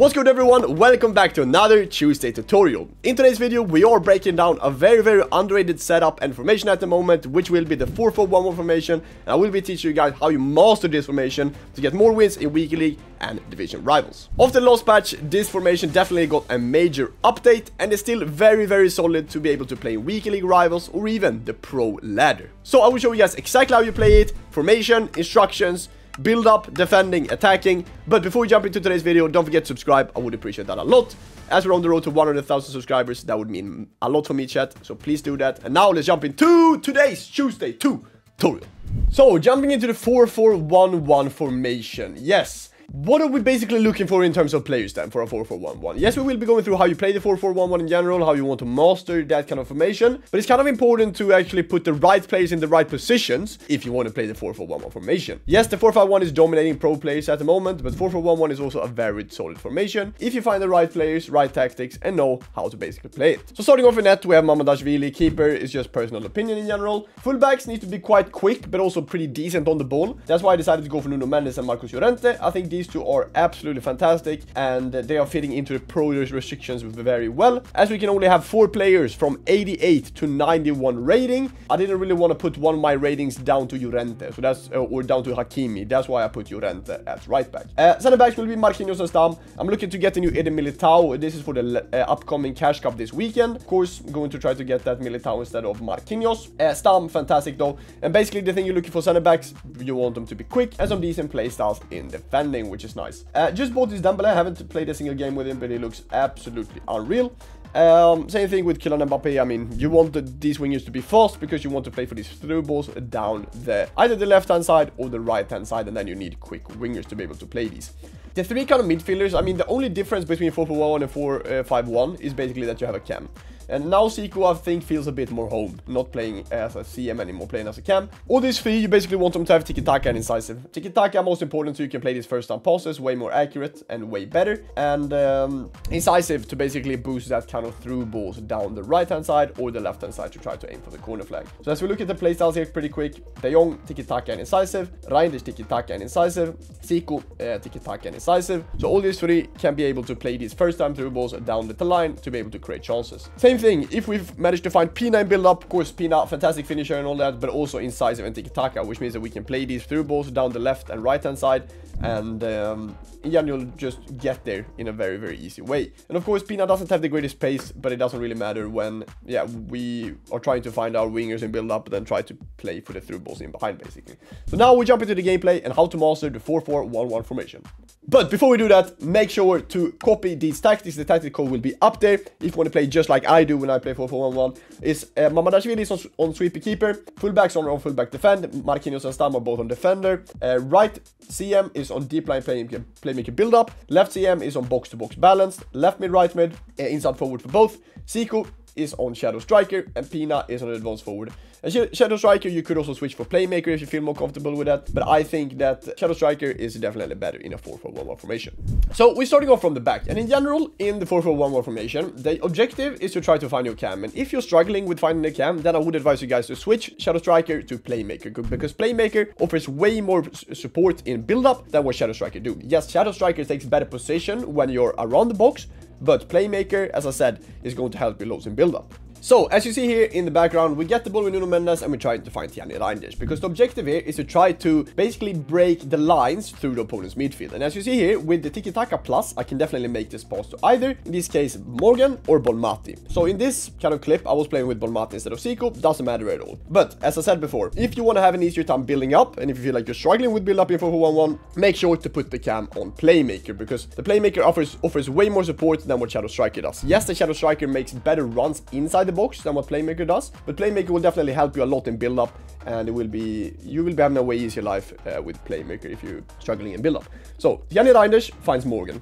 What's good everyone, welcome back to another Tuesday tutorial. In today's video we are breaking down a very underrated setup and formation at the moment, which will be the 4-4-1-1 formation, and I will be teaching you guys how you master this formation to get more wins in weekly league and division rivals. After the last patch, this formation definitely got a major update and is still very solid to be able to play in weekly league rivals or even the pro ladder. So I will show you guys exactly how you play it, formation, instructions, build up, defending, attacking. But before we jump into today's video, don't forget to subscribe. I would appreciate that a lot. As we're on the road to 100,000 subscribers, that would mean a lot for me, chat. So please do that. And now let's jump into today's Tuesday tutorial. So jumping into the 4-4-1-1 formation. Yes. What are we basically looking for in terms of players then for a 4-4-1-1? Yes, we will be going through how you play the 4-4-1-1 in general, how you want to master that kind of formation, but it's kind of important to actually put the right players in the right positions if you want to play the 4-4-1-1 formation. Yes, the 4-5-1 is dominating pro players at the moment, but 4-4-1-1 is also a very solid formation if you find the right players, right tactics, and know how to basically play it. So starting off in net, we have Mamardashvili. Keeper is just personal opinion in general. Fullbacks need to be quite quick, but also pretty decent on the ball. That's why I decided to go for Nuno Mendes and Marcos Llorente. I think these two are absolutely fantastic and they are fitting into the pro restrictions very well, as we can only have 4 players from 88 to 91 rating. I didn't really want to put one of my ratings down to Llorente, so that's or down to Hakimi. That's why I put Llorente at right back. Center backs will be Marquinhos and Stam. I'm looking to get a new Eden Militao. This is for the upcoming Cash Cup this weekend. Of course, going to try to get that Militao instead of Marquinhos. Stam, fantastic though. And basically the thing you're looking for center backs, you want them to be quick and some decent play styles in defending, which is nice. Just bought this Dembele. I haven't played a single game with him, but he looks absolutely unreal. Same thing with Kylian Mbappe. I mean, you want these wingers to be fast because you want to play for these through balls down either the left hand side or the right hand side, and then you need quick wingers to be able to play these. The 3 kind of midfielders, I mean, the only difference between 4-4-1 and 4-5-1 is basically that you have a cam. And now Zico, I think, feels a bit more home, not playing as a CM anymore, playing as a cam. All these 3, you basically want them to have tiki-taka and incisive. Tiki-taka most important so you can play these first time passes, way more accurate and way better. And incisive to basically boost that kind of through balls down the right hand side or the left hand side to try to aim for the corner flag. So as we look at the playstyles here pretty quick, De Jong, tiki-taka and incisive, Reinders, tiki-taka and incisive, Zico, tiki-taka and incisive. So all these 3 can be able to play these first time through balls down the line to be able to create chances. Same thing, if we've managed to find Pina in build up, of course Pina, fantastic finisher and all that, but also incisive and tiki-taka, which means that we can play these through balls down the left and right hand side, and in general just get there in a very easy way. And of course Pina doesn't have the greatest pace, but it doesn't really matter when we are trying to find our wingers in build up, then try to play for the through balls in behind basically. So now we jump into the gameplay and how to master the 4-4-1-1 formation. But before we do that, make sure to copy these tactics. The tactic code will be up there if you want to play just like I do when I play 4-4-1-1. Is Mamardashvili is on sweeper keeper, fullbacks on fullback defend, Marquinhos and Stam are both on defender, right CM is on deep line playmaker build up, left CM is on box to box balanced, left mid, right mid, inside forward for both. Zico is on shadow striker and Pina is on advanced forward. And shadow striker, you could also switch for playmaker if you feel more comfortable with that, but I think that shadow striker is definitely better in a 4-4-1-1 formation. So we're starting off from the back, and in general in the 4-4-1-1 formation the objective is to try to find your cam, and if you're struggling with finding the cam, then I would advise you guys to switch shadow striker to playmaker, because playmaker offers way more support in build up than what shadow striker do. Yes, shadow striker takes better position when you're around the box, but playmaker, as I said, is going to help you loads in build up. So, as you see here in the background, we get the ball with Nuno Mendes and we're trying to find Tiani Reinders, because the objective here is to try to basically break the lines through the opponent's midfield. And as you see here, with the tiki-taka plus, I can definitely make this pass to either, in this case, Morgan or Bonmati. So in this kind of clip, I was playing with Bonmati instead of Zico, doesn't matter at all. But, as I said before, if you want to have an easier time building up, and if you feel like you're struggling with build up in 4-4-1-1, make sure to put the cam on playmaker, because the playmaker offers way more support than what shadow striker does. Yes, the shadow striker makes better runs inside the box than what playmaker does, but playmaker will definitely help you a lot in build up, and you will be having a way easier life with playmaker if you're struggling in build up. So Tiani Reinders finds Morgan,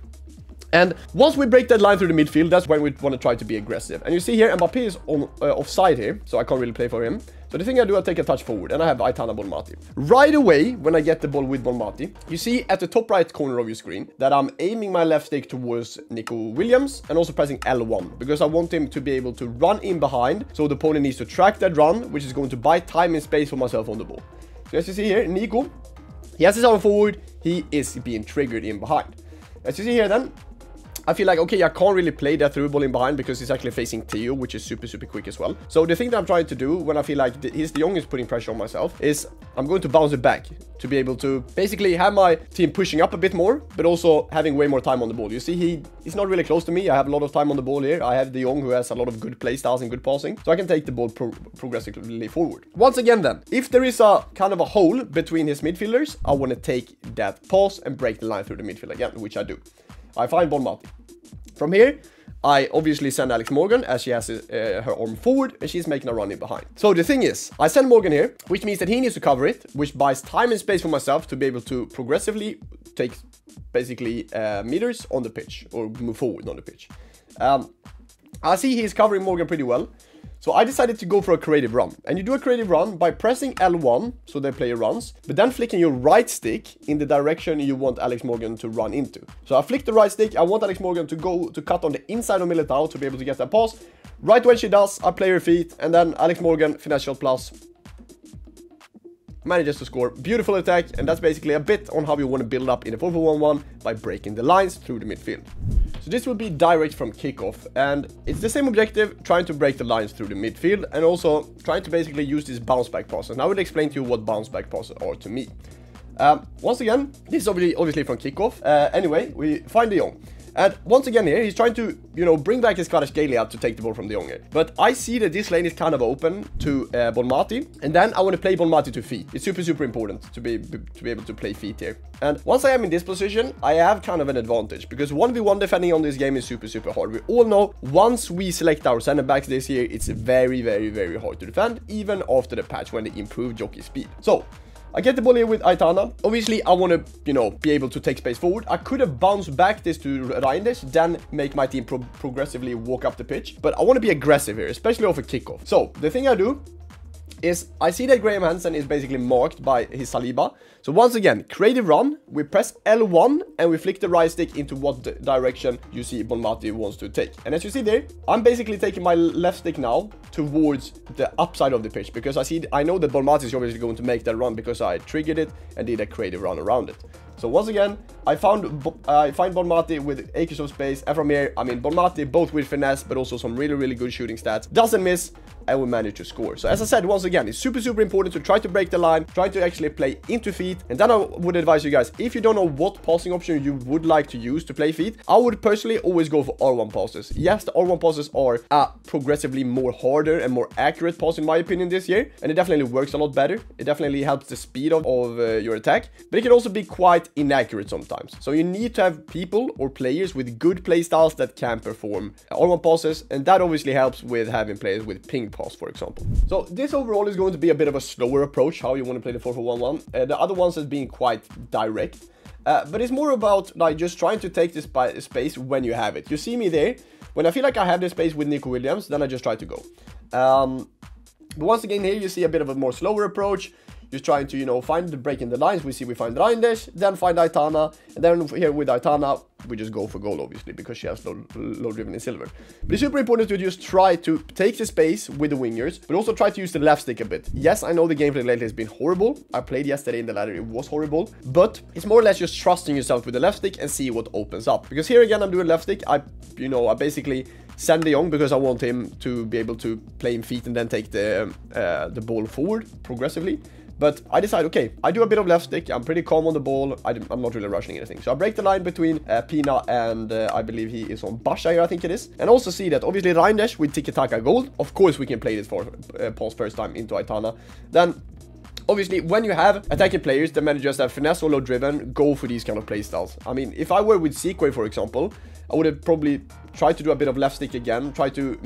and once we break that line through the midfield, that's when we want to try to be aggressive. And you see here Mbappe is on offside here, so I can't really play for him. So the thing I do, I take a touch forward, and I have Aitana Bonmati. Right away, when I get the ball with Bonmati, you see at the top right corner of your screen that I'm aiming my left stick towards Nico Williams and also pressing L1, because I want him to be able to run in behind, so the opponent needs to track that run, which is going to buy time and space for myself on the ball. So as you see here, Nico, he has his arm forward, he is being triggered in behind. As you see here then, I feel like, okay, I can't really play that through ball in behind because he's actually facing Theo, which is super, super quick as well. So the thing that I'm trying to do when I feel like he's the youngest putting pressure on myself is I'm going to bounce it back to be able to basically have my team pushing up a bit more, but also having way more time on the ball. You see, he's not really close to me. I have a lot of time on the ball here. I have De Jong, who has a lot of good play styles and good passing, so I can take the ball progressively forward. Once again then, if there is a kind of a hole between his midfielders, I want to take that pass and break the line through the midfield again, which I do. I find Bonmati. From here, I obviously send Alex Morgan as she has her arm forward and she's making a run in behind. So the thing is, I send Morgan here, which means that he needs to cover it, which buys time and space for myself to be able to progressively take basically meters on the pitch or move forward on the pitch. I see he's covering Morgan pretty well. So I decided to go for a creative run. And you do a creative run by pressing L1, so the player runs, but then flicking your right stick in the direction you want Alex Morgan to run into. So I flick the right stick, I want Alex Morgan to go to cut on the inside of Militao to be able to get that pass. Right when she does, I play her feet, and then Alex Morgan, finesse shot plus, manages to score. Beautiful attack, and that's basically a bit on how you want to build up in a 4-4-1-1 by breaking the lines through the midfield. So this will be direct from kickoff, and it's the same objective, trying to break the lines through the midfield and also trying to basically use this bounce back process. And I will explain to you what bounce back process are to me. Once again, this is obviously from kickoff. Anyway, we find De Jong. And once again here, he's trying to, you know, bring back his Scottish Gaelic to take the ball from De Jong here. But I see that this lane is kind of open to Bonmati. And then I want to play Bonmati to feet. It's super, super important to be able to play feet here. And once I am in this position, I have kind of an advantage. Because 1v1 defending on this game is super, super hard. We all know once we select our center backs this year, it's very, very, very hard to defend. Even after the patch when they improved jockey speed. So I get the ball here with Aitana. Obviously, I want to, you know, be able to take space forward. I could have bounced back this to Reinders, then make my team progressively walk up the pitch. But I want to be aggressive here, especially off a kickoff. So the thing I do is I see that Graham Hansen is basically marked by his Saliba. So once again, creative run, we press L1 and we flick the right stick into what direction you see Bonmati wants to take. And as you see there, I'm basically taking my left stick now towards the upside of the pitch because I know that Bonmati is obviously going to make that run because I triggered it and did a creative run around it. So once again, I find Bonmati with acres of space, and from here, I mean, Bonmati both with finesse, but also some really, really good shooting stats. Doesn't miss, and we manage to score. So as I said, once again, it's super, super important to try to break the line, try to actually play into feet. And then I would advise you guys, if you don't know what passing option you would like to use to play feet, I would personally always go for R1 passes. Yes, the R1 passes are progressively more harder and more accurate pass in my opinion this year, and it definitely works a lot better. It definitely helps the speed of your attack, but it can also be quite inaccurate sometimes. So you need to have people or players with good play styles that can perform R1 passes, and that obviously helps with having players with ping pass, for example. So this overall is going to be a bit of a slower approach how you want to play the 4-4-1-1. The other ones has been quite direct, but it's more about like just trying to take this space when you have it. You see me there, when I feel like I have the space with Nico Williams, then I just try to go. But once again here you see a bit of a more slower approach. Just trying to, you know, find the break in the lines. We find Reinders, then find Aitana, and then here with Aitana, we just go for goal, obviously, because she has low driven in silver. But it's super important to just try to take the space with the wingers, but also try to use the left stick a bit. Yes, I know the gameplay lately has been horrible. I played yesterday in the ladder, it was horrible, but it's more or less just trusting yourself with the left stick and see what opens up. Because here again, I'm doing left stick. I basically send De Jong because I want him to be able to play in feet and then take the ball forward progressively. But I decide, okay, I do a bit of left stick. I'm pretty calm on the ball. I'm not really rushing anything. So I break the line between Pina and I believe he is on Basha here, I think it is. And also see that obviously Reinders with tiki-taka gold. Of course we can play this for pass first time into Aitana. Then obviously, when you have attacking players, the managers that have finesse or low driven, go for these kind of play styles. I mean, if I were with Sequay, for example, I would have probably tried to do a bit of left stick again, try to,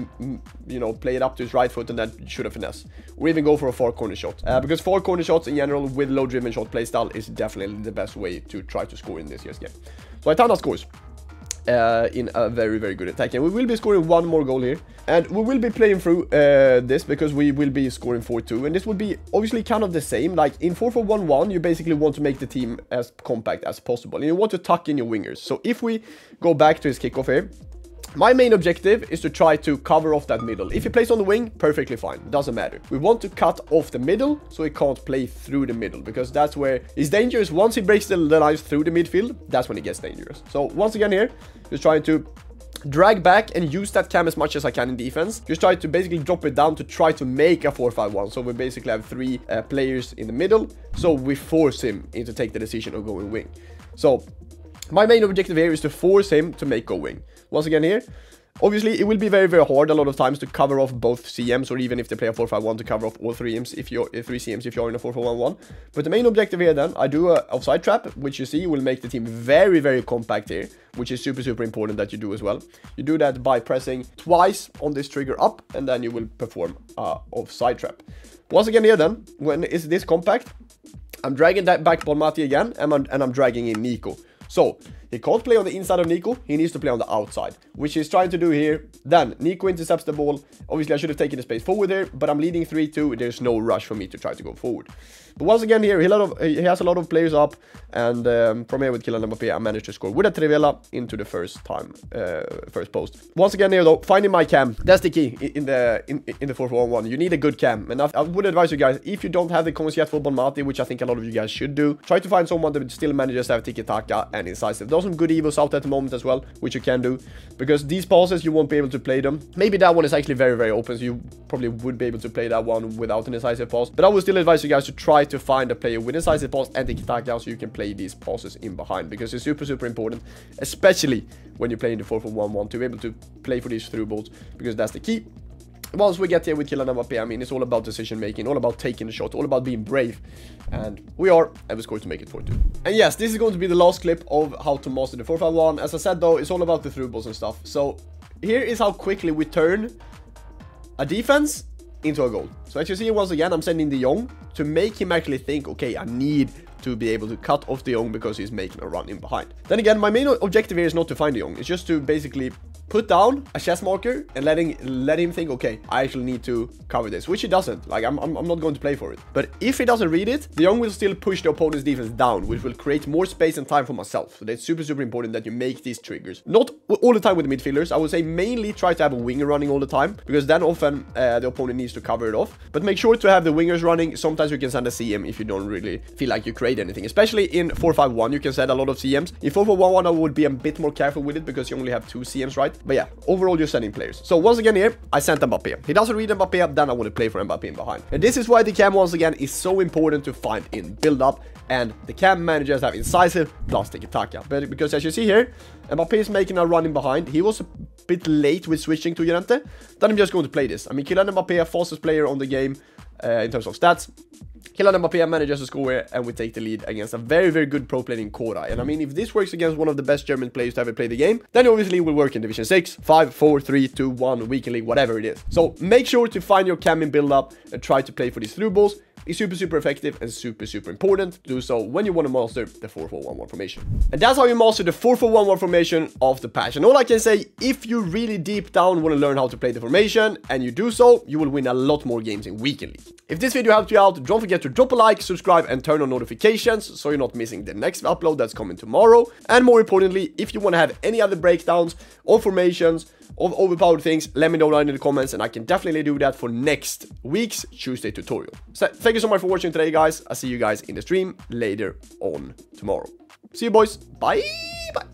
you know, play it up to his right foot and then shoot a finesse. Or even go for a far corner shot. Because far corner shots in general with low driven shot play style is definitely the best way to try to score in this year's game. So Aitana scores in a very, very good attack. And we will be scoring one more goal here. And we will be playing through this because we will be scoring 4-2. And this will be obviously kind of the same. Like in 4-4-1-1, you basically want to make the team as compact as possible. And you want to tuck in your wingers. So if we go back to his kickoff here, My main objective is to try to cover off that middle. If he plays on the wing, perfectly fine. Doesn't matter. We want to cut off the middle so he can't play through the middle, because that's where he's dangerous. Once he breaks the lines through the midfield, that's when he gets dangerous. So once again here, just trying to drag back and use that cam as much as I can in defense. Just try to basically drop it down to try to make a 4-5-1. So we basically have 3 players in the middle. So we force him into take the decision of going wing. So my main objective here is to force him to make go wing. Once again here, obviously it will be very, very hard a lot of times to cover off both CMs, or even if they play a 4-5-1 to cover off all 3 CMs if you're 3 CMs if you're in a 4-4-1-1. But the main objective here then, I do a offside trap, which you see will make the team very, very compact here, which is super, super important that you do as well. You do that by pressing twice on this trigger up, and then you will perform a offside trap. Once again here then, when is this compact, I'm dragging that back Bonmati again, and I'm dragging in Nico. So he can't play on the inside of Nico, he needs to play on the outside, which he's trying to do here. Then Nico intercepts the ball. Obviously I should have taken the space forward here, but I'm leading 3-2. There's no rush for me to try to go forward. But once again here, he has a lot of players up, and from here with Kylian Mbappé, I managed to score with a Trivela into the first post. Once again here though, finding my cam, that's the key in the 4-4-1-1. You need a good cam, and I would advise you guys, if you don't have the cons yet for Bonmati, which I think a lot of you guys should do, try to find someone that still manages to have tiki-taka and incisive. There's some good evos out at the moment as well, which you can do, because these passes you won't be able to play them. Maybe that one is actually very, very open, so you probably would be able to play that one without an incisive pass. But I would still advise you guys to try to find a player with incisive pass and tiki-taka so you can play these passes in behind, because it's super, super important, especially when you're playing the 4-4-1-1, to be able to play for these through balls, because that's the key. Once we get here with Kylian Mbappé, I mean, it's all about decision making, all about taking the shot, all about being brave. And we scored to make it 4-2. And yes, this is going to be the last clip of how to master the 4-5-1. As I said though, it's all about the through balls and stuff. So here is how quickly we turn a defense into a goal. So as you see, once again, I'm sending De Jong to make him actually think, okay, I need to be able to cut off De Jong because he's making a run in behind. Then again, my main objective here is not to find De Jong. It's just to basically put down a chess marker and let him think, okay, I actually need to cover this, which he doesn't. Like, I'm not going to play for it. But if he doesn't read it, De Jong will still push the opponent's defense down, which will create more space and time for myself. So that's super, super important that you make these triggers. Not all the time with the midfielders. I would say mainly try to have a winger running all the time, because then often the opponent needs to cover it off. But make sure to have the wingers running. Sometimes you can send a CM if you don't really feel like you create anything. Especially in 4-5-1, you can send a lot of CMs. In 4-4-1-1, I would be a bit more careful with it, because you only have 2 CMs, right? But yeah, overall you're sending players. So once again here, I sent Mbappé. He doesn't read Mbappé up, then I want to play for Mbappé in behind. And this is why the cam once again is so important to find in build-up, and the cam managers have incisive plus tiki-taka. But because as you see here, Mbappé is making a run in behind. He was a bit late with switching to Llorente. Then I'm just going to play this. I mean, Kylian Mbappé, fastest player on the game in terms of stats. Kylian Mbappé manages to score here, and we take the lead against a very, very good pro player in Cora. And I mean, if this works against one of the best German players to ever play the game, then obviously it will work in Division 6, 5, 4, 3, 2, 1, weekly, whatever it is. So make sure to find your cam in build-up and try to play for these through balls. It's super, super effective and super, super important to do so when you want to master the 4-4-1-1 formation. And that's how you master the 4-4-1-1 formation of the patch. And all I can say, if you really deep down want to learn how to play the formation, and you do so, you will win a lot more games in Weekend League. If this video helped you out, don't forget to drop a like, subscribe, and turn on notifications so you're not missing the next upload that's coming tomorrow. And more importantly, if you want to have any other breakdowns of formations, of overpowered things, let me know down in the comments, and I can definitely do that for next week's Tuesday tutorial. So thank you so much for watching today, guys. I'll see you guys in the stream later on tomorrow. See you, boys. Bye. Bye.